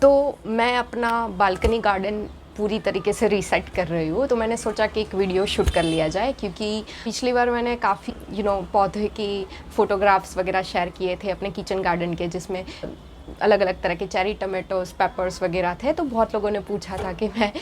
तो मैं अपना बालकनी गार्डन पूरी तरीके से रीसेट कर रही हूँ, तो मैंने सोचा कि एक वीडियो शूट कर लिया जाए, क्योंकि पिछली बार मैंने काफ़ी पौधे की फ़ोटोग्राफ्स वगैरह शेयर किए थे अपने किचन गार्डन के, जिसमें अलग अलग तरह के चेरी टमाटोस, पेपर्स वगैरह थे। तो बहुत लोगों ने पूछा था कि मैं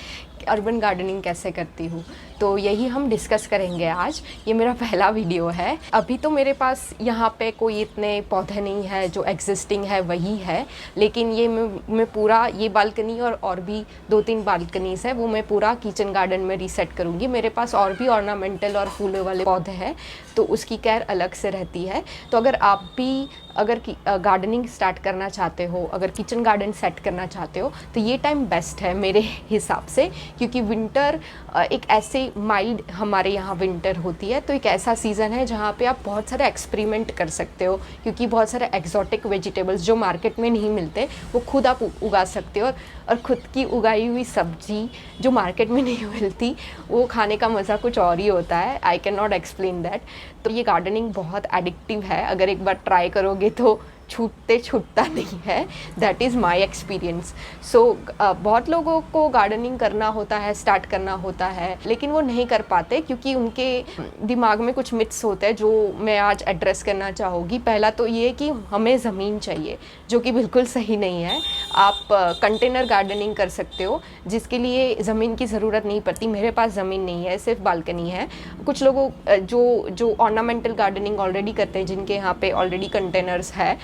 अर्बन गार्डनिंग कैसे करती हूँ, तो यही हम डिस्कस करेंगे आज। ये मेरा पहला वीडियो है। अभी तो मेरे पास यहाँ पे कोई इतने पौधे नहीं है, जो एग्जिस्टिंग है वही है, लेकिन ये मैं पूरा ये बालकनी और भी 2-3 बालकनीज़ है, वो मैं पूरा किचन गार्डन में रीसेट करूँगी। मेरे पास और भी ऑर्नामेंटल और फूलों वाले पौधे हैं, तो उसकी केयर अलग से रहती है। तो अगर आप भी गार्डनिंग स्टार्ट करना चाहते हो, अगर किचन गार्डन सेट करना चाहते हो, तो ये टाइम बेस्ट है मेरे हिसाब से, क्योंकि विंटर एक ऐसे माइल्ड हमारे यहाँ विंटर होती है, तो एक ऐसा सीज़न है जहाँ पे आप बहुत सारे एक्सपेरिमेंट कर सकते हो, क्योंकि बहुत सारे एक्जॉटिक वेजिटेबल्स जो मार्केट में नहीं मिलते वो खुद आप उगा सकते हो। और खुद की उगाई हुई सब्जी जो मार्केट में नहीं मिलती, वो खाने का मज़ा कुछ और ही होता है। I can not explain that. तो ये गार्डनिंग बहुत एडिक्टिव है, अगर एक बार ट्राई करोगे तो छूटता नहीं है। That is my experience. So बहुत लोगों को गार्डनिंग करना होता है, स्टार्ट करना होता है, लेकिन वो नहीं कर पाते क्योंकि उनके दिमाग में कुछ मिथ्स होते हैं जो मैं आज एड्रेस करना चाहूँगी। पहला तो ये कि हमें ज़मीन चाहिए, जो कि बिल्कुल सही नहीं है। आप कंटेनर गार्डनिंग कर सकते हो, जिसके लिए ज़मीन की ज़रूरत नहीं पड़ती। मेरे पास ज़मीन नहीं है, सिर्फ बालकनी है। कुछ लोगों जो ऑर्नामेंटल गार्डनिंग ऑलरेडी करते हैं, जिनके यहाँ पे ऑलरेडी कंटेनर्स है,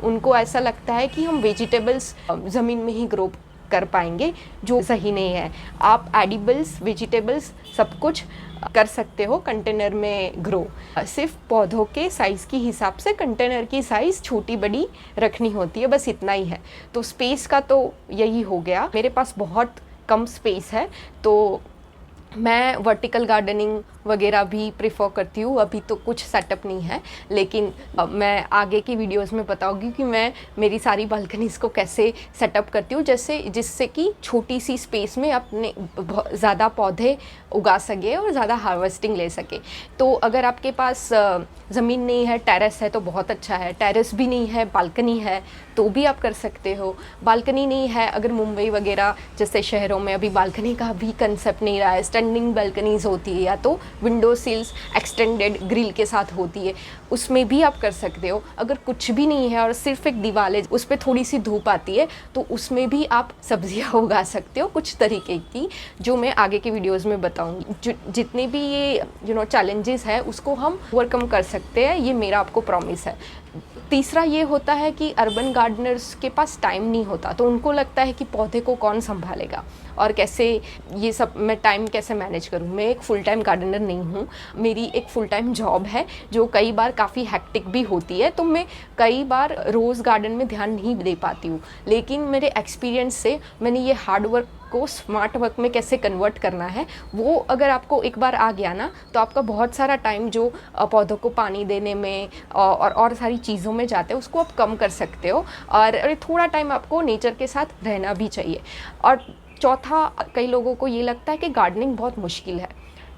उनको ऐसा लगता है कि हम वेजिटेबल्स ज़मीन में ही ग्रो कर पाएंगे, जो सही नहीं है। आप एडिबल्स, वेजिटेबल्स सब कुछ कर सकते हो कंटेनर में ग्रो। सिर्फ पौधों के साइज़ की हिसाब से कंटेनर की साइज़ छोटी बड़ी रखनी होती है, बस इतना ही है। तो स्पेस का तो यही हो गया। मेरे पास बहुत कम स्पेस है, तो मैं वर्टिकल गार्डनिंग वगैरह भी प्रेफर करती हूँ। अभी तो कुछ सेटअप नहीं है, लेकिन मैं आगे की वीडियोस में बताऊँगी कि मैं मेरी सारी बालकनीज़ को कैसे सेटअप करती हूँ, जिससे कि छोटी सी स्पेस में अपने ज़्यादा पौधे उगा सके और ज़्यादा हार्वेस्टिंग ले सके। तो अगर आपके पास ज़मीन नहीं है, टेरेस है तो बहुत अच्छा है। टेरेस भी नहीं है, बालकनी है, तो भी आप कर सकते हो। बालकनी नहीं है, अगर मुंबई वगैरह जैसे शहरों में अभी बालकनी का भी कंसेप्ट नहीं रहा है, स्टैंडिंग बालकनीज़ होती है या तो विंडो सील्स एक्सटेंडेड ग्रिल के साथ होती है, उसमें भी आप कर सकते हो। अगर कुछ भी नहीं है और सिर्फ एक दीवार है, उस पर थोड़ी सी धूप आती है, तो उसमें भी आप सब्जियां उगा सकते हो, कुछ तरीके की, जो मैं आगे के वीडियोस में बताऊंगी। जितने भी ये चैलेंजेस है, उसको हम ओवरकम कर सकते हैं, ये मेरा आपको प्रॉमिस है। तीसरा ये होता है कि अर्बन गार्डनर्स के पास टाइम नहीं होता, तो उनको लगता है कि पौधे को कौन संभालेगा और कैसे ये सब मैं टाइम कैसे मैनेज करूँ। मैं एक फुल टाइम गार्डनर नहीं हूँ, मेरी एक फुल टाइम जॉब है जो कई बार काफ़ी हैक्टिक भी होती है, तो मैं कई बार रोज़ गार्डन में ध्यान नहीं दे पाती हूँ। लेकिन मेरे एक्सपीरियंस से मैंने ये हार्ड वर्क को स्मार्ट वर्क में कैसे कन्वर्ट करना है, वो अगर आपको एक बार आ गया ना, तो आपका बहुत सारा टाइम जो पौधों को पानी देने में और सारी चीज़ों में जाते हैं, उसको आप कम कर सकते हो। और थोड़ा टाइम आपको नेचर के साथ रहना भी चाहिए। और चौथा, कई लोगों को ये लगता है कि गार्डनिंग बहुत मुश्किल है,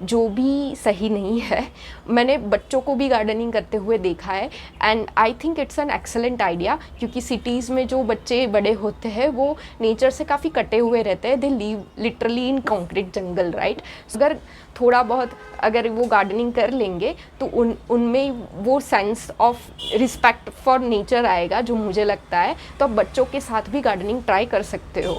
जो भी सही नहीं है। मैंने बच्चों को भी गार्डनिंग करते हुए देखा है, and I think it's an excellent idea, क्योंकि सिटीज़ में जो बच्चे बड़े होते हैं वो नेचर से काफ़ी कटे हुए रहते हैं। They live literally in concrete jungle, right. अगर थोड़ा बहुत अगर वो गार्डनिंग कर लेंगे, तो उनमें वो sense of respect for nature आएगा, जो मुझे लगता है। तो आप बच्चों के साथ भी गार्डनिंग ट्राई कर सकते हो।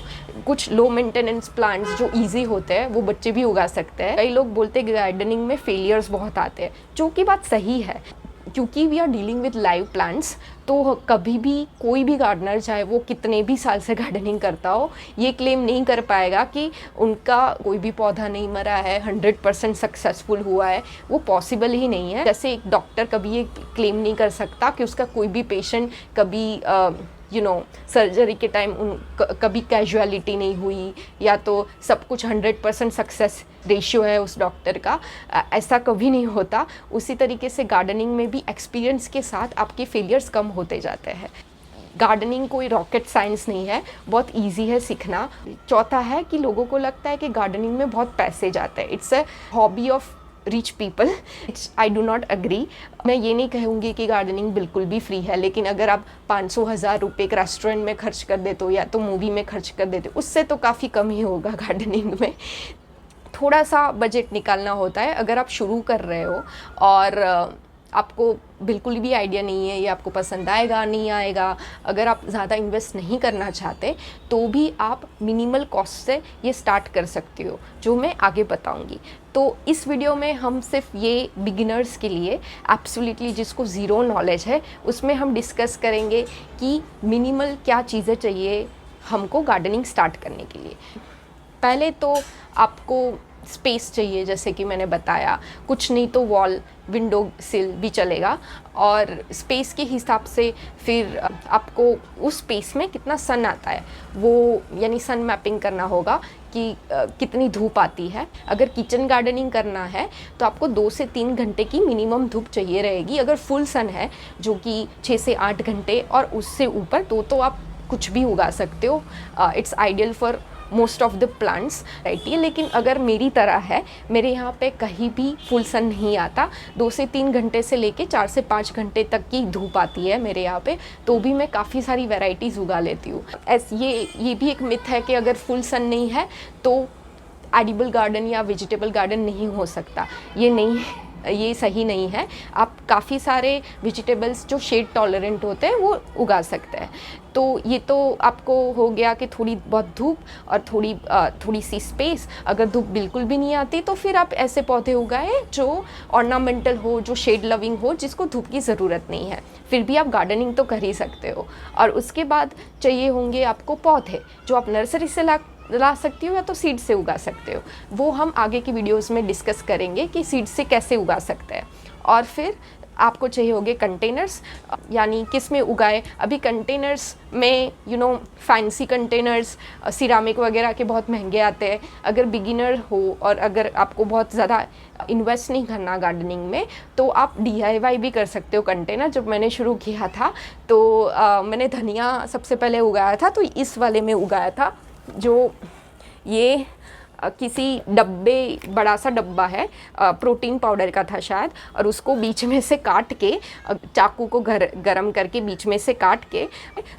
कुछ लो मेंटेनेंस प्लांट्स जो इजी होते हैं, वो बच्चे भी उगा सकते हैं। कई लोग बोलते हैं गार्डनिंग में फेलियर्स बहुत आते हैं, जो कि बात सही है, क्योंकि we are dealing with live plants. तो कभी भी कोई भी गार्डनर, चाहे वो कितने भी साल से गार्डनिंग करता हो, ये क्लेम नहीं कर पाएगा कि उनका कोई भी पौधा नहीं मरा है, 100% सक्सेसफुल हुआ है। वो पॉसिबल ही नहीं है। जैसे एक डॉक्टर कभी ये क्लेम नहीं कर सकता कि उसका कोई भी पेशेंट कभी सर्जरी के टाइम कभी कैजुअलिटी नहीं हुई, या तो सब कुछ 100% सक्सेस रेशियो है उस डॉक्टर का। ऐसा कभी नहीं होता। उसी तरीके से गार्डनिंग में भी एक्सपीरियंस के साथ आपके फेलियर्स कम होते जाते हैं। गार्डनिंग कोई रॉकेट साइंस नहीं है, बहुत इजी है सीखना। चौथा है कि लोगों को लगता है कि गार्डनिंग में बहुत पैसे जाते हैं। It's a hobby of rich people, I do not agree. मैं ये नहीं कहूँगी कि गार्डनिंग बिल्कुल भी फ्री है, लेकिन अगर आप 500,000 रुपये एक रेस्टोरेंट में खर्च कर देते हो या तो मूवी में खर्च कर देते हो, उससे तो काफ़ी कम ही होगा गार्डनिंग में। थोड़ा सा बजट निकालना होता है अगर आप शुरू कर रहे हो और आपको बिल्कुल भी आइडिया नहीं है, ये आपको पसंद आएगा नहीं आएगा। अगर आप ज़्यादा इन्वेस्ट नहीं करना चाहते तो भी आप मिनिमल कॉस्ट से ये स्टार्ट कर सकते हो, जो मैं आगे बताऊंगी। तो इस वीडियो में हम सिर्फ ये बिगिनर्स के लिए, एब्सोल्युटली जिसको ज़ीरो नॉलेज है, उसमें हम डिस्कस करेंगे कि मिनिमल क्या चीज़ें चाहिए हमको गार्डनिंग स्टार्ट करने के लिए। पहले तो आपको स्पेस चाहिए, जैसे कि मैंने बताया, कुछ नहीं तो वॉल, विंडो सिल भी चलेगा। और स्पेस के हिसाब से फिर आपको उस स्पेस में कितना सन आता है वो, यानी सन मैपिंग करना होगा कि कितनी धूप आती है। अगर किचन गार्डनिंग करना है तो आपको 2 से 3 घंटे की मिनिमम धूप चाहिए रहेगी। अगर फुल सन है जो कि 6 से 8 घंटे और उससे ऊपर, तो आप कुछ भी उगा सकते हो। It's ideal for most of the plants, right. ये लेकिन अगर मेरी तरह है, मेरे यहाँ पे कहीं भी फुल सन नहीं आता, 2 से 3 घंटे से लेके 4 से 5 घंटे तक की धूप आती है मेरे यहाँ पे, तो भी मैं काफ़ी सारी वैरायटीज़ उगा लेती हूँ। ये भी एक मिथ है कि अगर फुल सन नहीं है तो एडिबल गार्डन या वेजिटेबल गार्डन नहीं हो सकता। ये सही नहीं है। आप काफ़ी सारे वेजिटेबल्स जो शेड टॉलरेंट होते हैं वो उगा सकते हैं। तो ये तो आपको हो गया कि थोड़ी बहुत धूप और थोड़ी सी स्पेस। अगर धूप बिल्कुल भी नहीं आती तो फिर आप ऐसे पौधे उगाएं जो ऑर्नामेंटल हो, जो शेड लविंग हो, जिसको धूप की ज़रूरत नहीं है, फिर भी आप गार्डनिंग तो कर ही सकते हो। और उसके बाद चाहिए होंगे आपको पौधे, जो आप नर्सरी से ला सकती हो या तो सीड से उगा सकते हो। वो हम आगे की वीडियोस में डिस्कस करेंगे कि सीड से कैसे उगा सकते हैं। और फिर आपको चाहिए होंगे कंटेनर्स, यानी किस में उगाए। अभी कंटेनर्स में फैंसी कंटेनर्स सिरामिक वगैरह के बहुत महंगे आते हैं। अगर बिगिनर हो और अगर आपको बहुत ज़्यादा इन्वेस्ट नहीं करना गार्डनिंग में, तो आप DIY भी कर सकते हो कंटेनर। जब मैंने शुरू किया था तो मैंने धनिया सबसे पहले उगाया था, तो इस वाले में उगाया था, जो ये किसी डब्बे, बड़ा सा डब्बा है, प्रोटीन पाउडर का था शायद, और उसको बीच में से काट के, चाकू को गरम करके बीच में से काट के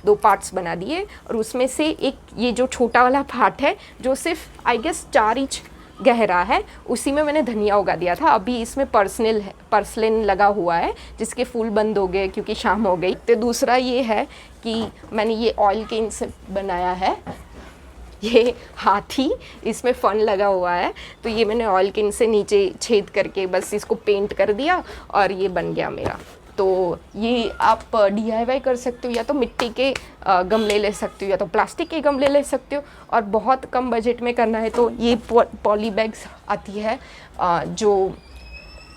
2 पार्ट्स बना दिए। और उसमें से एक ये जो छोटा वाला पार्ट है जो सिर्फ आई गेस 4 इंच गहरा है, उसी में मैंने धनिया उगा दिया था। अभी इसमें पर्सलिन लगा हुआ है, जिसके फूल बंद हो गए क्योंकि शाम हो गई। तो दूसरा ये है कि मैंने ये ऑयल केन से बनाया है, ये हाथी, इसमें फन लगा हुआ है। तो ये मैंने ऑयल केन से नीचे छेद करके बस इसको पेंट कर दिया और ये बन गया मेरा। तो ये आप DIY कर सकते हो, या तो मिट्टी के गमले ले सकते हो या तो प्लास्टिक के गमले ले सकते हो। और बहुत कम बजट में करना है तो ये पॉली बैग्स आती है जो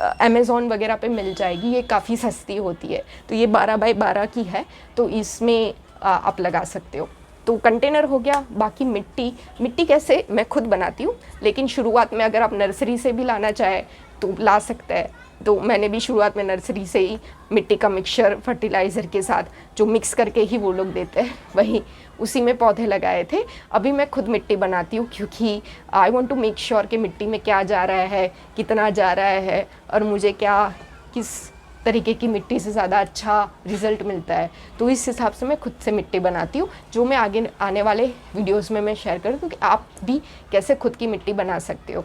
अमेज़ॉन वगैरह पे मिल जाएगी, ये काफ़ी सस्ती होती है। तो ये 12 बाय 12 की है, तो इसमें आप लगा सकते हो। तो कंटेनर हो गया। बाकी मिट्टी कैसे, मैं खुद बनाती हूँ, लेकिन शुरुआत में अगर आप नर्सरी से भी लाना चाहे तो ला सकते हैं। तो मैंने भी शुरुआत में नर्सरी से ही मिट्टी का मिक्सचर फर्टिलाइज़र के साथ जो मिक्स करके ही वो लोग देते हैं, उसी में पौधे लगाए थे। अभी मैं खुद मिट्टी बनाती हूँ क्योंकि I want to make sure कि मिट्टी में क्या जा रहा है, कितना जा रहा है, और मुझे किस तरीके की मिट्टी से ज़्यादा अच्छा रिज़ल्ट मिलता है। तो इस हिसाब से मैं खुद से मिट्टी बनाती हूँ, जो मैं आगे आने वाले वीडियोस में मैं शेयर कर दूँ कि आप भी कैसे खुद की मिट्टी बना सकते हो।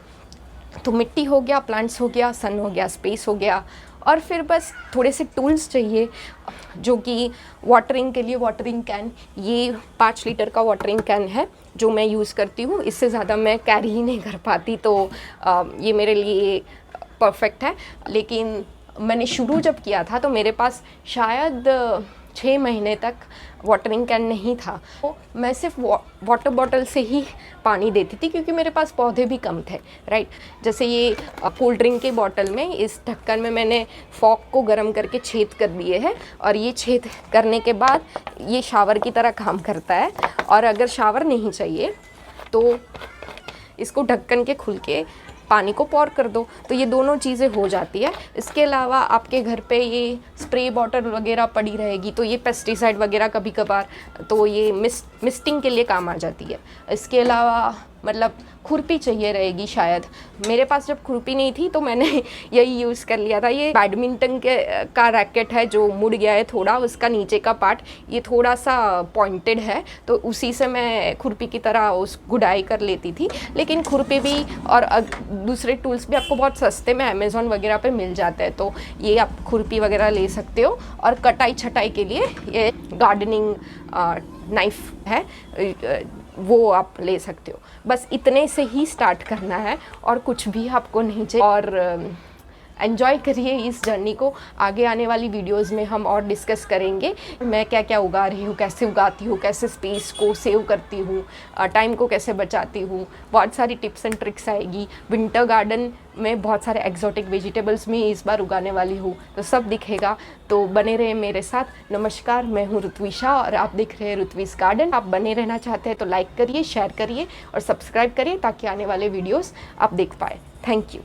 तो मिट्टी हो गया, प्लांट्स हो गया, सन हो गया, स्पेस हो गया, और फिर बस थोड़े से टूल्स चाहिए, जो कि वाटरिंग के लिए वाटरिंग कैन, ये 5 लीटर का वाटरिंग कैन है जो मैं यूज़ करती हूँ। इससे ज़्यादा मैं कैरी ही नहीं कर पाती, तो ये मेरे लिए परफेक्ट है। लेकिन मैंने शुरू जब किया था तो मेरे पास शायद 6 महीने तक वाटरिंग कैन नहीं था। तो मैं सिर्फ वाटर बॉटल से ही पानी देती थी क्योंकि मेरे पास पौधे भी कम थे, राइट। जैसे ये कोल्ड ड्रिंक के बॉटल में, इस ढक्कन में मैंने फॉक को गर्म करके छेद कर दिए हैं, और ये छेद करने के बाद ये शावर की तरह काम करता है। और अगर शावर नहीं चाहिए तो इसको ढक्कन के खुल के पानी को पॉर कर दो, तो ये दोनों चीज़ें हो जाती है। इसके अलावा आपके घर पे ये स्प्रे बॉटल वगैरह पड़ी रहेगी, तो ये पेस्टिसाइड वगैरह कभी कभार, तो ये मिस्टिंग के लिए काम आ जाती है। इसके अलावा मतलब खुरपी चाहिए रहेगी शायद। मेरे पास जब खुरपी नहीं थी तो मैंने यही यूज़ कर लिया था। ये बैडमिंटन का रैकेट है जो मुड़ गया है थोड़ा, उसका नीचे का पार्ट ये थोड़ा सा पॉइंटेड है, तो उसी से मैं खुरपी की तरह उस गुडाई कर लेती थी। लेकिन खुरपी भी और दूसरे टूल्स भी आपको बहुत सस्ते में अमेज़ॉन वगैरह पे मिल जाते हैं, तो ये आप खुरपी वगैरह ले सकते हो। और कटाई छटाई के लिए ये गार्डनिंग नाइफ है, वो आप ले सकते हो। बस इतने से ही स्टार्ट करना है और कुछ भी आपको नहीं चाहिए। और एन्जॉय करिए इस जर्नी को। आगे आने वाली वीडियोस में हम और डिस्कस करेंगे मैं क्या क्या उगा रही हूँ, कैसे उगाती हूँ, कैसे स्पेस को सेव करती हूँ, टाइम को कैसे बचाती हूँ। बहुत सारी टिप्स एंड ट्रिक्स आएगी। विंटर गार्डन में बहुत सारे एक्जॉटिक वेजिटेबल्स में इस बार उगाने वाली हूँ, तो सब दिखेगा। तो बने रहे मेरे साथ। नमस्कार, मैं हूँ ऋत्विशा और आप देख रहे हैं ऋत्विश गार्डन। आप बने रहना चाहते हैं तो लाइक करिए, शेयर करिए और सब्सक्राइब करिए ताकि आने वाले वीडियोज़ आप देख पाए। Thank you.